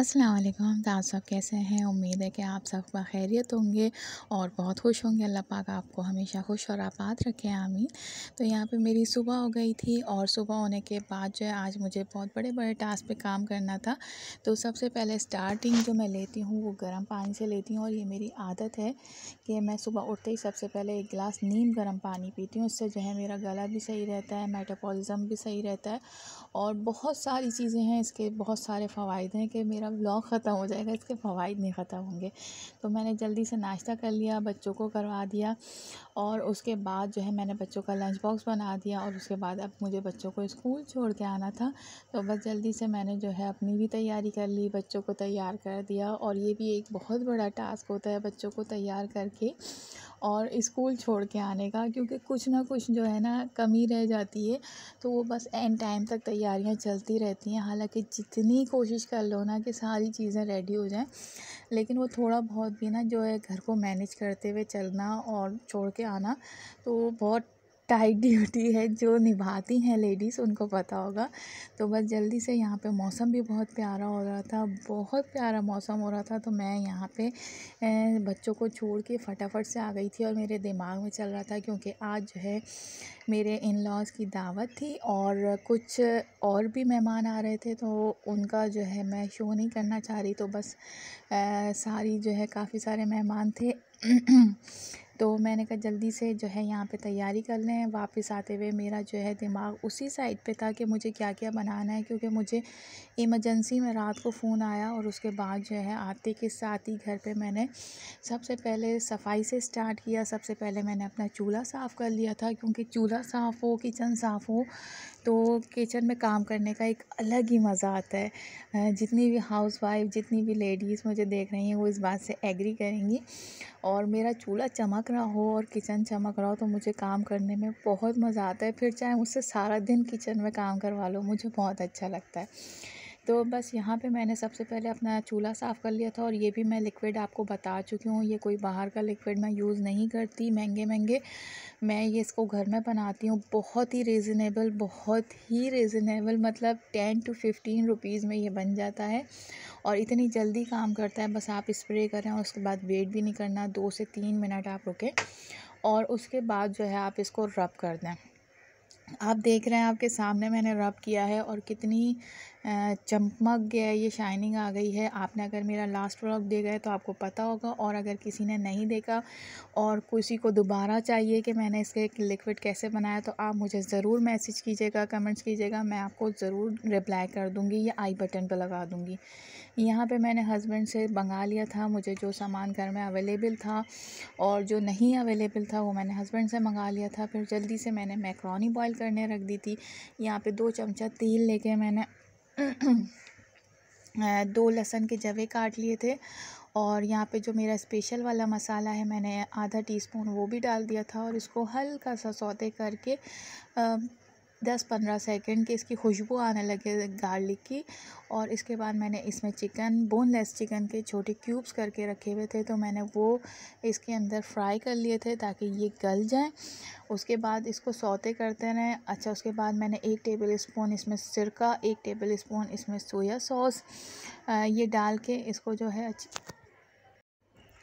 अस्सलाम वालेकुम। तो आप सब कैसे हैं? उम्मीद है कि आप सब खैरियत होंगे और बहुत खुश होंगे। अल्लाह पाक आपको हमेशा खुश और आबाद रखे, आमीन। तो यहाँ पे मेरी सुबह हो गई थी और सुबह होने के बाद जो है आज मुझे बहुत बड़े बड़े टास्क पे काम करना था। तो सबसे पहले स्टार्टिंग जो मैं लेती हूँ वो गर्म पानी से लेती हूँ और ये मेरी आदत है कि मैं सुबह उठते ही सबसे पहले एक गिलास नीम गर्म पानी पीती हूँ। इससे जो है मेरा गला भी सही रहता है, मेटाबॉलिज़्म भी सही रहता है और बहुत सारी चीज़ें हैं, इसके बहुत सारे फ़वाइद हैं कि मेरा व्लॉग ख़त्म हो जाएगा, इसके फ़वाइद नहीं ख़त्म होंगे। तो मैंने जल्दी से नाश्ता कर लिया, बच्चों को करवा दिया और उसके बाद जो है मैंने बच्चों का लंच बॉक्स बना दिया और उसके बाद अब मुझे बच्चों को स्कूल छोड़ के आना था। तो बस जल्दी से मैंने जो है अपनी भी तैयारी कर ली, बच्चों को तैयार कर दिया और ये भी एक बहुत बड़ा टास्क होता है बच्चों को तैयार करके और स्कूल छोड़ के आने का, क्योंकि कुछ ना कुछ जो है ना कमी रह जाती है। तो वो बस एंड टाइम तक तैयारियां चलती रहती हैं। हालांकि जितनी कोशिश कर लो ना कि सारी चीज़ें रेडी हो जाएं, लेकिन वो थोड़ा बहुत भी ना जो है घर को मैनेज करते हुए चलना और छोड़ के आना तो वो बहुत टाइट ड्यूटी है। जो निभाती हैं लेडीज़ उनको पता होगा। तो बस जल्दी से यहाँ पे मौसम भी बहुत प्यारा हो रहा था, बहुत प्यारा मौसम हो रहा था। तो मैं यहाँ पे बच्चों को छोड़ के फटाफट से आ गई थी और मेरे दिमाग में चल रहा था क्योंकि आज जो है मेरे इन लॉज़ की दावत थी और कुछ और भी मेहमान आ रहे थे। तो उनका जो है मैं शो नहीं करना चाह रही। तो बस सारी जो है काफ़ी सारे मेहमान थे तो मैंने कहा जल्दी से जो है यहाँ पे तैयारी कर लें। वापस आते हुए मेरा जो है दिमाग उसी साइड पे था कि मुझे क्या क्या बनाना है, क्योंकि मुझे इमरजेंसी में रात को फ़ोन आया और उसके बाद जो है आते के साथ ही घर पे मैंने सबसे पहले सफाई से स्टार्ट किया। सबसे पहले मैंने अपना चूल्हा साफ़ कर लिया था, क्योंकि चूल्हा साफ़ हो, किचन साफ़ हो तो किचन में काम करने का एक अलग ही मज़ा आता है। जितनी भी हाउसवाइफ, जितनी भी लेडीज़ मुझे देख रही हैं वो इस बात से एग्री करेंगी। और मेरा चूल्हा चमक रहा हो और किचन चमक रहा हो तो मुझे काम करने में बहुत मज़ा आता है। फिर चाहे मुझसे सारा दिन किचन में काम करवा लो, मुझे बहुत अच्छा लगता है। तो बस यहाँ पे मैंने सबसे पहले अपना चूल्हा साफ़ कर लिया था और ये भी मैं लिक्विड आपको बता चुकी हूँ। ये कोई बाहर का लिक्विड मैं यूज़ नहीं करती महंगे, मैं ये इसको घर में बनाती हूँ। बहुत ही रीज़नेबल, मतलब 10 to 15 रुपीज़ में ये बन जाता है और इतनी जल्दी काम करता है। बस आप स्प्रे करें और उसके बाद वेट भी नहीं करना, 2 से 3 मिनट आप रुकें और उसके बाद जो है आप इसको रब कर दें। आप देख रहे हैं आपके सामने मैंने रब किया है और कितनी चमक गया है, ये शाइनिंग आ गई है। आपने अगर मेरा लास्ट व्लॉग देखा है तो आपको पता होगा, और अगर किसी ने नहीं देखा और किसी को दोबारा चाहिए कि मैंने इसके लिक्विड कैसे बनाया तो आप मुझे ज़रूर मैसेज कीजिएगा, कमेंट्स कीजिएगा, मैं आपको ज़रूर रिप्लाई कर दूँगी या आई बटन पर लगा दूँगी। यहाँ पे मैंने हस्बैंड से मंगा लिया था, मुझे जो सामान घर में अवेलेबल था और जो नहीं अवेलेबल था वो मैंने हस्बैंड से मंगा लिया था। फिर जल्दी से मैंने मैक्रोनी बॉईल करने रख दी थी। यहाँ पे 2 चमचा तेल लेके मैंने 2 लहसुन के जवे काट लिए थे और यहाँ पे जो मेरा स्पेशल वाला मसाला है मैंने आधा टीस्पून वो भी डाल दिया था और इसको हल्का सा सौते करके 10-15 सेकंड की इसकी खुशबू आने लगे गार्लिक की। और इसके बाद मैंने इसमें चिकन, बोनलेस चिकन के छोटे क्यूब्स करके रखे हुए थे तो मैंने वो इसके अंदर फ्राई कर लिए थे ताकि ये गल जाएं। उसके बाद इसको सौते करते रहें। अच्छा, उसके बाद मैंने 1 टेबल स्पून इसमें सिरका, 1 टेबल स्पून इसमें सोया सॉस ये डाल के इसको जो है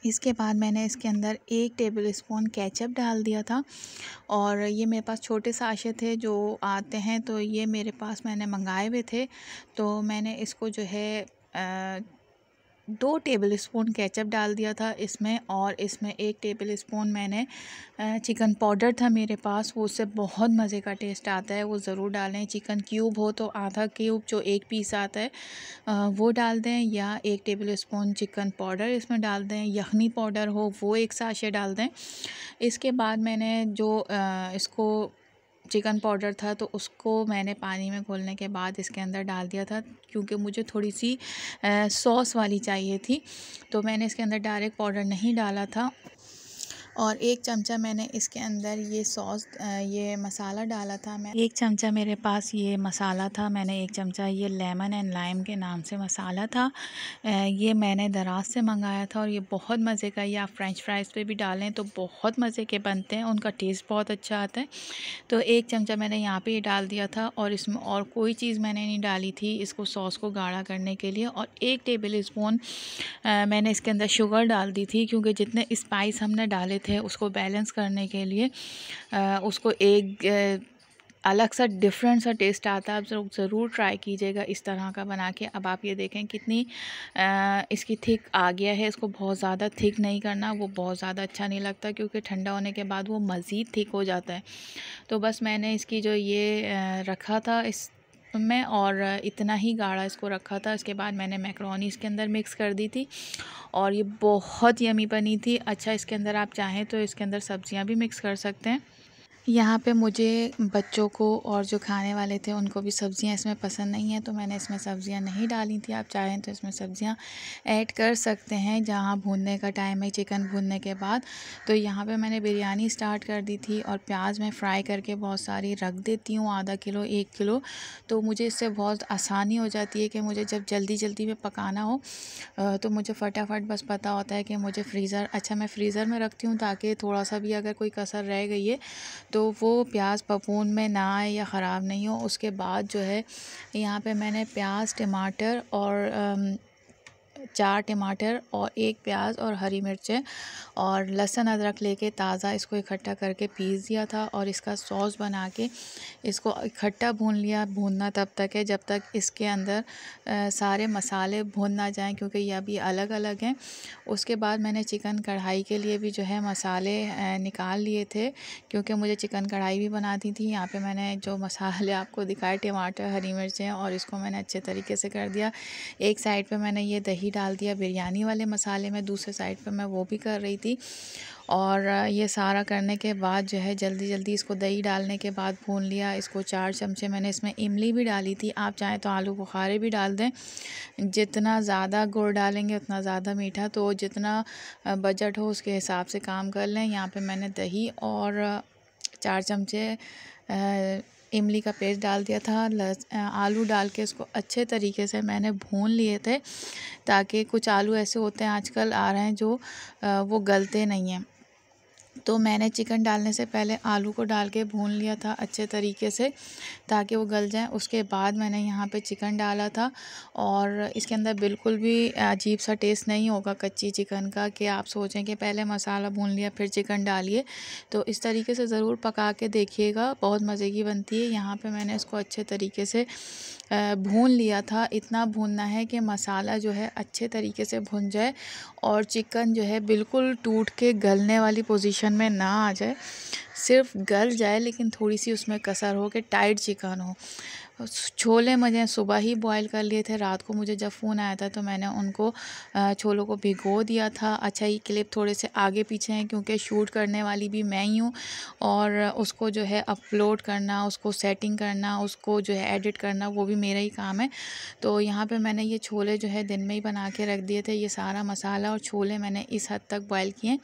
इसके बाद मैंने इसके अंदर 1 टेबल स्पून केचप डाल दिया था और ये मेरे पास छोटे साशे थे जो आते हैं, तो ये मेरे पास मैंने मंगाए हुए थे। तो मैंने इसको जो है 2 टेबल स्पून केचप डाल दिया था इसमें और इसमें 1 टेबल स्पून मैंने चिकन पाउडर था मेरे पास, वो उससे बहुत मज़े का टेस्ट आता है, वो ज़रूर डालें। चिकन क्यूब हो तो आधा क्यूब जो 1 पीस आता है वो डाल दें या 1 टेबल स्पून चिकन पाउडर इसमें डाल दें। यखनी पाउडर हो वो 1 साशे डाल दें। इसके बाद मैंने जो इसको चिकन पाउडर था तो उसको मैंने पानी में घोलने के बाद इसके अंदर डाल दिया था, क्योंकि मुझे थोड़ी सी सॉस वाली चाहिए थी। तो मैंने इसके अंदर डायरेक्ट पाउडर नहीं डाला था और 1 चमचा मैंने इसके अंदर ये सॉस ये मसाला डाला था। मैं 1 चमचा मेरे पास ये मसाला था। मैंने 1 चमचा ये लेमन एंड लाइम के नाम से मसाला था। ये मैंने दराज से मंगाया था और ये बहुत मज़े का, ये आप फ्रेंच फ्राइज़ पे भी डालें तो बहुत मज़े के बनते हैं, उनका टेस्ट बहुत अच्छा आता है। तो 1 चमचा मैंने यहाँ पे ये डाल दिया था और इसमें और कोई चीज़ मैंने नहीं डाली थी इसको सॉस को गाढ़ा करने के लिए। और 1 टेबल स्पून मैंने इसके अंदर शुगर डाल दी थी, क्योंकि जितने स्पाइस हमने डाले थे उसको बैलेंस करने के लिए उसको एक अलग सा डिफरेंट सा टेस्ट आता है। आप ज़रूर ट्राई कीजिएगा इस तरह का बना के। अब आप ये देखें कितनी इसकी थिक आ गया है। इसको बहुत ज़्यादा थिक नहीं करना, वो बहुत ज़्यादा अच्छा नहीं लगता, क्योंकि ठंडा होने के बाद वो मज़ीद थिक हो जाता है। तो बस मैंने इसकी जो ये रखा था इस में, और इतना ही गाढ़ा इसको रखा था। इसके बाद मैंने मैक्रोनी इसके अंदर मिक्स कर दी थी और ये बहुत यमी बनी थी। अच्छा, इसके अंदर आप चाहें तो इसके अंदर सब्जियां भी मिक्स कर सकते हैं। यहाँ पे मुझे बच्चों को और जो खाने वाले थे उनको भी सब्ज़ियाँ इसमें पसंद नहीं है, तो मैंने इसमें सब्ज़ियाँ नहीं डाली थी। आप चाहें तो इसमें सब्ज़ियाँ ऐड कर सकते हैं जहाँ भूनने का टाइम है चिकन भूनने के बाद। तो यहाँ पे मैंने बिरयानी स्टार्ट कर दी थी और प्याज मैं फ्राई करके बहुत सारी रख देती हूँ, आधा किलो 1 किलो। तो मुझे इससे बहुत आसानी हो जाती है कि मुझे जब जल्दी जल्दी में पकाना हो तो मुझे फटाफट बस पता होता है कि मुझे मैं फ्रीज़र में रखती हूँ, ताकि थोड़ा सा भी अगर कोई कसर रह गई है तो वो प्याज पपून में ना आए या ख़राब नहीं हो। उसके बाद जो है यहाँ पे मैंने प्याज, टमाटर और 4 टमाटर और 1 प्याज और हरी मिर्चें और लहसुन अदरक लेके ताज़ा इसको इकट्ठा करके पीस दिया था और इसका सॉस बना के इसको इकट्ठा भून लिया। भूनना तब तक है जब तक इसके अंदर सारे मसाले भून ना जाएं, क्योंकि ये अभी अलग अलग हैं। उसके बाद मैंने चिकन कढ़ाई के लिए भी जो है मसाले निकाल लिए थे, क्योंकि मुझे चिकन कढ़ाई भी बनाती थी। यहाँ पे मैंने जो मसाले आपको दिखाए, टमाटर, हरी मिर्चें, और इसको मैंने अच्छे तरीके से कर दिया। एक साइड पे मैंने ये दही डाल दिया बिरयानी वाले मसाले में, दूसरे साइड पे मैं वो भी कर रही थी। और ये सारा करने के बाद जो है जल्दी जल्दी इसको दही डालने के बाद भून लिया। इसको 4 चमचे मैंने इसमें इमली भी डाली थी। आप चाहें तो आलू बुखारे भी डाल दें। जितना ज़्यादा गुड़ डालेंगे उतना ज़्यादा मीठा, तो जितना बजट हो उसके हिसाब से काम कर लें। यहाँ पे मैंने दही और 4 चमचे इमली का पेस्ट डाल दिया था। आलू डाल के इसको अच्छे तरीके से मैंने भून लिए थे, ताकि कुछ आलू ऐसे होते हैं आजकल आ रहे हैं जो वो गलते नहीं हैं। तो मैंने चिकन डालने से पहले आलू को डाल के भून लिया था अच्छे तरीके से, ताकि वो गल जाए। उसके बाद मैंने यहाँ पे चिकन डाला था और इसके अंदर बिल्कुल भी अजीब सा टेस्ट नहीं होगा कच्ची चिकन का, कि आप सोचें कि पहले मसाला भून लिया फिर चिकन डालिए। तो इस तरीके से ज़रूर पका के देखिएगा, बहुत मज़े की बनती है। यहाँ पे मैंने इसको अच्छे तरीके से भून लिया था। इतना भूनना है कि मसाला जो है अच्छे तरीके से भुन जाए और चिकन जो है बिल्कुल टूट के गलने वाली पोजीशन में ना आ जाए, सिर्फ गल जाए लेकिन थोड़ी सी उसमें कसर हो कि टाइट चिकन हो। छोले मुझे सुबह ही बॉईल कर लिए थे। रात को मुझे जब फ़ोन आया था तो मैंने उनको छोलों को भिगो दिया था। अच्छा, ये क्लिप थोड़े से आगे पीछे हैं क्योंकि शूट करने वाली भी मैं ही हूँ, और उसको जो है अपलोड करना, उसको सेटिंग करना, उसको जो है एडिट करना, वो भी मेरा ही काम है। तो यहाँ पे मैंने ये छोले जो है दिन में ही बना के रख दिए थे। ये सारा मसाला और छोले मैंने इस हद तक बॉईल किए।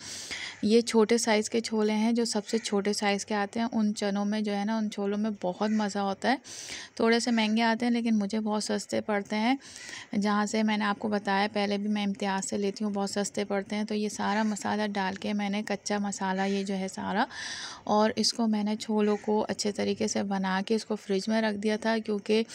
ये छोटे साइज़ के छोले हैं, जो सबसे छोटे साइज़ के आते हैं। उन चनों में जो है ना, उन छोलों में बहुत मज़ा होता है। थोड़े से महंगे आते हैं लेकिन मुझे बहुत सस्ते पड़ते हैं। जहाँ से मैंने आपको बताया पहले भी, मैं इम्तियाज़ से लेती हूँ, बहुत सस्ते पड़ते हैं। तो ये सारा मसाला डाल के मैंने कच्चा मसाला ये जो है सारा, और इसको मैंने छोलों को अच्छे तरीके से बना के इसको फ्रिज में रख दिया था, क्योंकि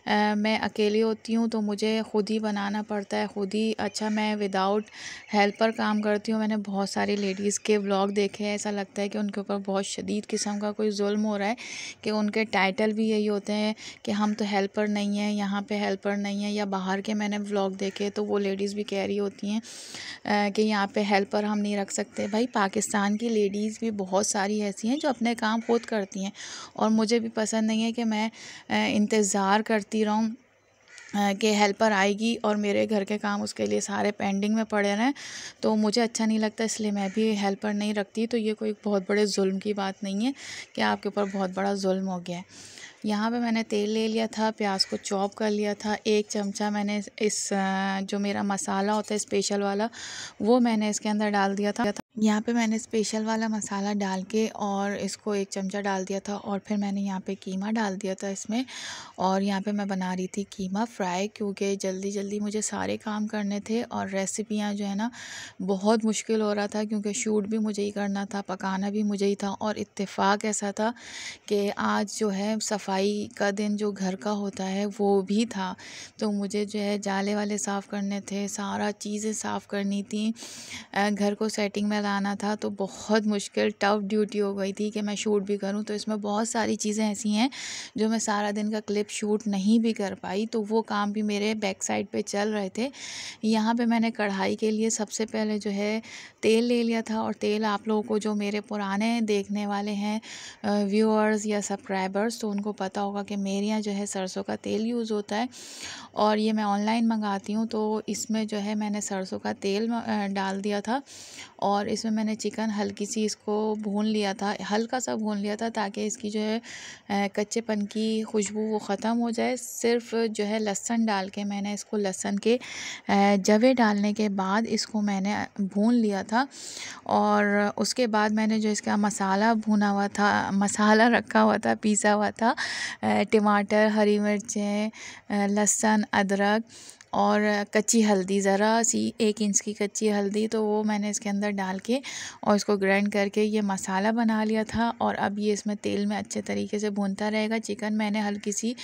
मैं अकेली होती हूँ तो मुझे ख़ुद ही बनाना पड़ता है, ख़ुद ही। अच्छा, मैं विदाउट हेल्पर काम करती हूँ। मैंने बहुत सारी लेडीज़ के व्लॉग देखे हैं, ऐसा लगता है कि उनके ऊपर बहुत शदीद किस्म का कोई जुल्म हो रहा है, कि उनके टाइटल भी यही होते हैं कि हम तो हेल्पर नहीं हैं, यहाँ पे हेल्पर नहीं है। या बाहर के मैंने व्लॉग देखे तो वो लेडीज़ भी कह रही होती हैं कि यहाँ पे हेल्पर हम नहीं रख सकते। भाई, पाकिस्तान की लेडीज़ भी बहुत सारी ऐसी हैं जो अपने काम खुद करती हैं, और मुझे भी पसंद नहीं है कि मैं इंतज़ार करती रहूँ कि हेल्पर आएगी और मेरे घर के काम उसके लिए सारे पेंडिंग में पड़े रहें। तो मुझे अच्छा नहीं लगता, इसलिए मैं भी हेल्पर नहीं रखती। तो ये कोई बहुत बड़े जुल्म की बात नहीं है कि आपके ऊपर बहुत बड़ा जुल्म हो गया है। यहाँ पे मैंने तेल ले लिया था, प्याज को चॉप कर लिया था। 1 चमचा मैंने इस जो मेरा मसाला होता है स्पेशल वाला, वो मैंने इसके अंदर डाल दिया था। यहाँ पे मैंने स्पेशल वाला मसाला डाल के और इसको 1 चमचा डाल दिया था और फिर मैंने यहाँ पे कीमा डाल दिया था इसमें। और यहाँ पे मैं बना रही थी कीमा फ्राई, क्योंकि जल्दी जल्दी मुझे सारे काम करने थे और रेसिपियाँ जो है ना बहुत मुश्किल हो रहा था, क्योंकि शूट भी मुझे ही करना था, पकाना भी मुझे ही था। और इत्तेफाक ऐसा था कि आज जो है सफाई का दिन जो घर का होता है वो भी था, तो मुझे जो है जाले वाले साफ़ करने थे, सारा चीज़ें साफ़ करनी थी, घर को सेटिंग में लाना था। तो बहुत मुश्किल टफ़ ड्यूटी हो गई थी कि मैं शूट भी करूं। तो इसमें बहुत सारी चीज़ें ऐसी हैं जो मैं सारा दिन का क्लिप शूट नहीं भी कर पाई, तो वो काम भी मेरे बैक साइड पे चल रहे थे। यहाँ पे मैंने कढ़ाई के लिए सबसे पहले जो है तेल ले लिया था। और तेल आप लोगों को, जो मेरे पुराने देखने वाले हैं व्यूअर्स या सब्सक्राइबर्स, तो उनको पता होगा कि मेरे यहाँ जो है सरसों का तेल यूज़ होता है और ये मैं ऑनलाइन मंगाती हूँ। तो इसमें जो है मैंने सरसों का तेल डाल दिया था और इसमें मैंने चिकन हल्की सी इसको भून लिया था, हल्का सा भून लिया था, ताकि इसकी जो है कच्चेपन की खुशबू वो ख़त्म हो जाए। सिर्फ जो है लहसुन डाल के मैंने इसको, लहसुन के जवे डालने के बाद इसको मैंने भून लिया था। और उसके बाद मैंने जो इसका मसाला भुना हुआ था, मसाला रखा हुआ था, पीसा हुआ था, टमाटर, हरी मिर्चें, लहसुन, अदरक और कच्ची हल्दी, ज़रा सी 1 इंच की कच्ची हल्दी, तो वो मैंने इसके अंदर डाल के और इसको ग्राइंड करके ये मसाला बना लिया था। और अब ये इसमें तेल में अच्छे तरीके से भूनता रहेगा। चिकन मैंने हल्की सी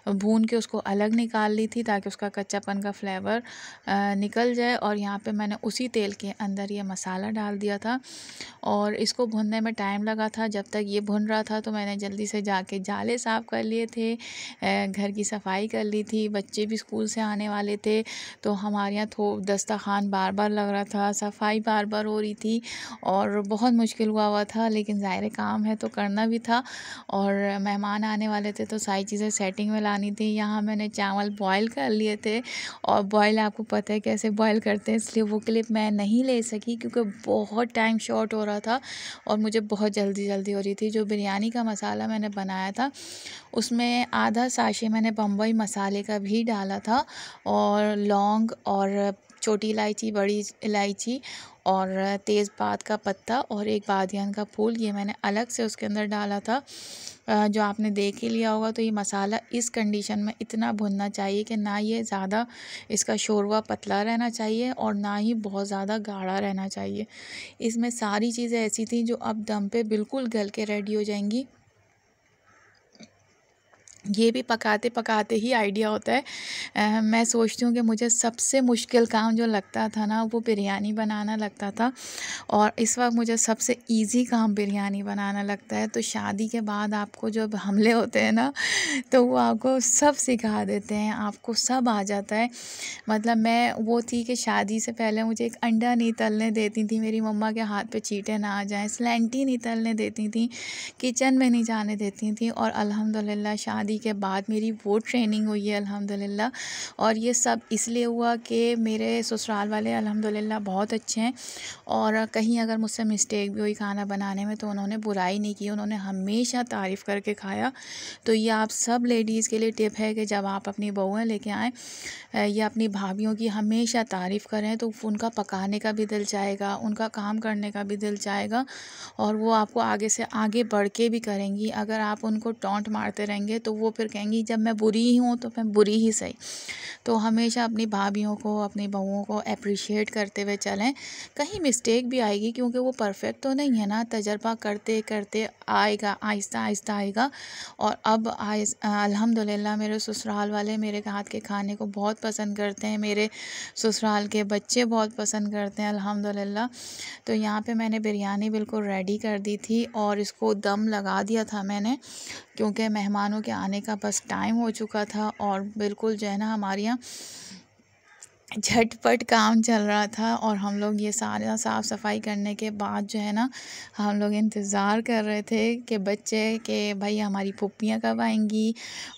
भून के उसको अलग निकाल ली थी, ताकि उसका कच्चापन का फ्लेवर निकल जाए। और यहाँ पे मैंने उसी तेल के अंदर ये मसाला डाल दिया था और इसको भुनने में टाइम लगा था। जब तक ये भुन रहा था तो मैंने जल्दी से जाके जाले साफ़ कर लिए थे, घर की सफाई कर ली थी, बच्चे भी स्कूल से आने वाले थे। तो हमारे यहाँ दस्तरखान बार बार लग रहा था, सफाई बार बार हो रही थी और बहुत मुश्किल हुआ था, लेकिन ज़ाहिर काम है तो करना भी था। और मेहमान आने वाले थे तो सारी चीज़ें सेटिंग में लानी थी। यहाँ मैंने चावल बॉयल कर लिए थे और बॉयल आपको पता है कैसे बॉयल करते हैं, इसलिए वो क्लिप मैं नहीं ले सकी, क्योंकि बहुत टाइम शॉर्ट हो रहा था और मुझे बहुत जल्दी जल्दी हो रही थी। जो बिरयानी का मसाला मैंने बनाया था उसमें आधा साशे मैंने बम्बई मसाले का भी डाला था, और लौंग और छोटी इलायची, बड़ी इलायची और तेज़पात का पत्ता और एक बादियान का फूल, ये मैंने अलग से उसके अंदर डाला था। जो आपने देख ही लिया होगा। तो ये मसाला इस कंडीशन में इतना भुनना चाहिए कि ना ये ज़्यादा, इसका शोरवा पतला रहना चाहिए और ना ही बहुत ज़्यादा गाढ़ा रहना चाहिए। इसमें सारी चीज़ें ऐसी थी जो अब दम पे बिल्कुल गल के रेडी हो जाएंगी। ये भी पकाते पकाते ही आइडिया होता है। मैं सोचती हूँ कि मुझे सबसे मुश्किल काम जो लगता था ना वो बिरयानी बनाना लगता था, और इस वक्त मुझे सबसे इजी काम बिरयानी बनाना लगता है। तो शादी के बाद आपको जब हमले होते हैं ना, तो वो आपको सब सिखा देते हैं, आपको सब आ जाता है। मतलब मैं वो थी कि शादी से पहले मुझे एक अंडा नहीं तलने देती थी, मेरी मम्मा के हाथ पे चींटे ना आ जाएं, स्लैंटी नहीं तलने देती थी, किचन में नहीं जाने देती थी। और अल्हम्दुलिल्लाह शादी के बाद मेरी वो ट्रेनिंग हुई है अल्हम्दुलिल्लाह। और ये सब इसलिए हुआ कि मेरे ससुराल वाले अल्हम्दुलिल्लाह बहुत अच्छे हैं, और कहीं अगर मुझसे मिस्टेक भी हुई खाना बनाने में तो उन्होंने बुराई नहीं की, उन्होंने हमेशा तारीफ़ करके खाया। तो ये आप सब लेडीज़ के लिए टिप है कि जब आप अपनी बहुएँ लेके आएँ या अपनी भाभीयों की हमेशा तारीफ़ करें, तो उनका पकाने का भी दिल चाहेगा, उनका काम करने का भी दिल चाहेगा, और वो आपको आगे से आगे बढ़ के भी करेंगी। अगर आप उनको टॉन्ट मारते रहेंगे तो वो फिर कहेंगी जब मैं बुरी ही हूँ तो मैं बुरी ही सही। तो हमेशा अपनी भाभीयों को, अपनी बहुओं को एप्रिशिएट करते हुए चलें। कहीं मिस्टेक भी आएगी, क्योंकि वो परफेक्ट तो नहीं है ना, तजर्बा करते करते आएगा, आहिस्ता आहिस्ता आएगा। और अब अल्हम्दुलिल्लाह मेरे ससुराल वाले मेरे हाथ के खाने को बहुत पसंद करते हैं, मेरे ससुराल के बच्चे बहुत पसंद करते हैं अल्हम्दुलिल्लाह। तो यहाँ पे मैंने बिरयानी बिल्कुल रेडी कर दी थी और इसको दम लगा दिया था मैंने, क्योंकि मेहमानों के आने का बस टाइम हो चुका था। और बिल्कुल जो है ना हमारे यहाँ झटपट काम चल रहा था, और हम लोग ये सारा साफ़ सफाई करने के बाद जो है ना, हम लोग इंतज़ार कर रहे थे कि बच्चे के भाई हमारी फूफियाँ कब आएंगी।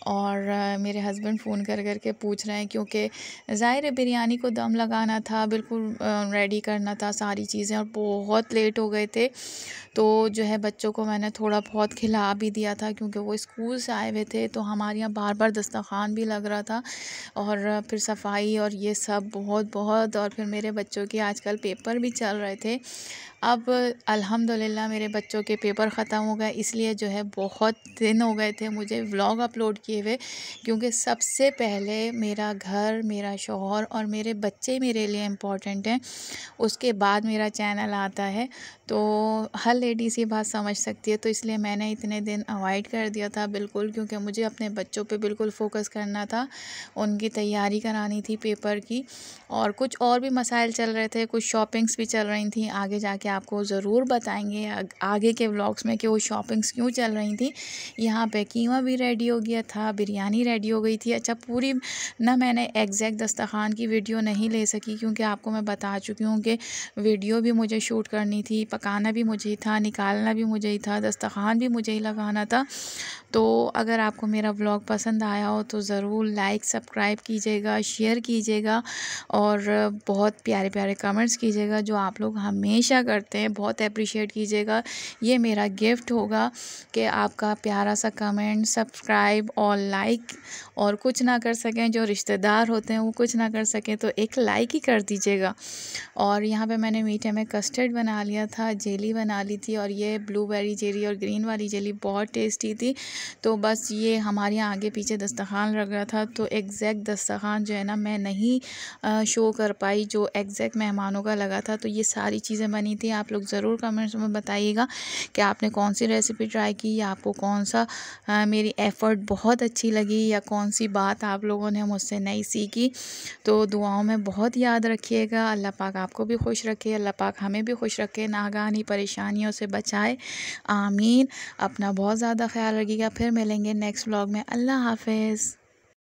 और मेरे हस्बैंड फ़ोन कर कर के पूछ रहे हैं, क्योंकि ज़ाहिर है बिरयानी को दम लगाना था, बिल्कुल रेडी करना था सारी चीज़ें, और बहुत लेट हो गए थे। तो जो है बच्चों को मैंने थोड़ा बहुत खिला भी दिया था, क्योंकि वो स्कूल से आए हुए थे। तो हमारे यहाँ बार बार दस्तरखान भी लग रहा था, और फिर सफाई और ये सब बहुत बहुत। और फिर मेरे बच्चों के आजकल पेपर भी चल रहे थे, अब अल्हम्दुलिल्लाह मेरे बच्चों के पेपर ख़त्म हो गए, इसलिए जो है बहुत दिन हो गए थे मुझे व्लॉग अपलोड किए हुए, क्योंकि सबसे पहले मेरा घर, मेरा शौहर और मेरे बच्चे मेरे लिए इम्पोर्टेंट हैं, उसके बाद मेरा चैनल आता है। तो हर लेडीज़ ये बात समझ सकती है, तो इसलिए मैंने इतने दिन अवॉइड कर दिया था बिल्कुल, क्योंकि मुझे अपने बच्चों पे बिल्कुल फ़ोकस करना था, उनकी तैयारी करानी थी पेपर की, और कुछ और भी मसाइल चल रहे थे, कुछ शॉपिंग्स भी चल रही थी। आगे जाके आपको ज़रूर बताएंगे आगे के व्लॉग्स में कि वो शॉपिंग्स क्यों चल रही थी। यहाँ पे कीमा भी रेडी हो गया था, बिरयानी रेडी हो गई थी। अच्छा, पूरी ना मैंने एग्जैक्ट दस्तरखान की वीडियो नहीं ले सकी, क्योंकि आपको मैं बता चुकी हूँ कि वीडियो भी मुझे शूट करनी थी, पकाना भी मुझे ही था, निकालना भी मुझे ही था, दस्तरखान भी मुझे ही लगाना था। तो अगर आपको मेरा व्लॉग पसंद आया हो तो ज़रूर लाइक सब्सक्राइब कीजिएगा, शेयर कीजिएगा और बहुत प्यारे प्यारे कमेंट्स कीजिएगा, जो आप लोग हमेशा करते हैं। बहुत अप्रिशिएट कीजिएगा, ये मेरा गिफ्ट होगा कि आपका प्यारा सा कमेंट, सब्सक्राइब और लाइक। और कुछ ना कर सकें, जो रिश्तेदार होते हैं वो कुछ ना कर सकें, तो एक लाइक ही कर दीजिएगा। और यहाँ पे मैंने मीठे में कस्टर्ड बना लिया था, जेली बना ली थी, और ये ब्लूबेरी जेली और ग्रीन वाली जेली बहुत टेस्टी थी। तो बस ये हमारे यहाँ आगे पीछे दस्तरखान लग रहा था, तो एग्जैक्ट दस्तरखान जो है ना मैं नहीं शो कर पाई जो एग्जैक्ट मेहमानों का लगा था। तो ये सारी चीज़ें बनी थी। आप लोग ज़रूर कमेंट्स में बताइएगा कि आपने कौन सी रेसिपी ट्राई की, या आपको कौन सा मेरी एफ़र्ट बहुत अच्छी लगी, या कौन सी बात आप लोगों ने मुझसे नई सीखी। तो दुआओं में बहुत याद रखिएगा। अल्लाह पाक आपको भी खुश रखे, अल्लाह पाक हमें भी खुश रखे, नागानी परेशानियों से बचाए, आमीन। अपना बहुत ज़्यादा ख्याल रखिएगा। फिर मिलेंगे नेक्स्ट व्लॉग में। अल्लाह हाफ़िज़।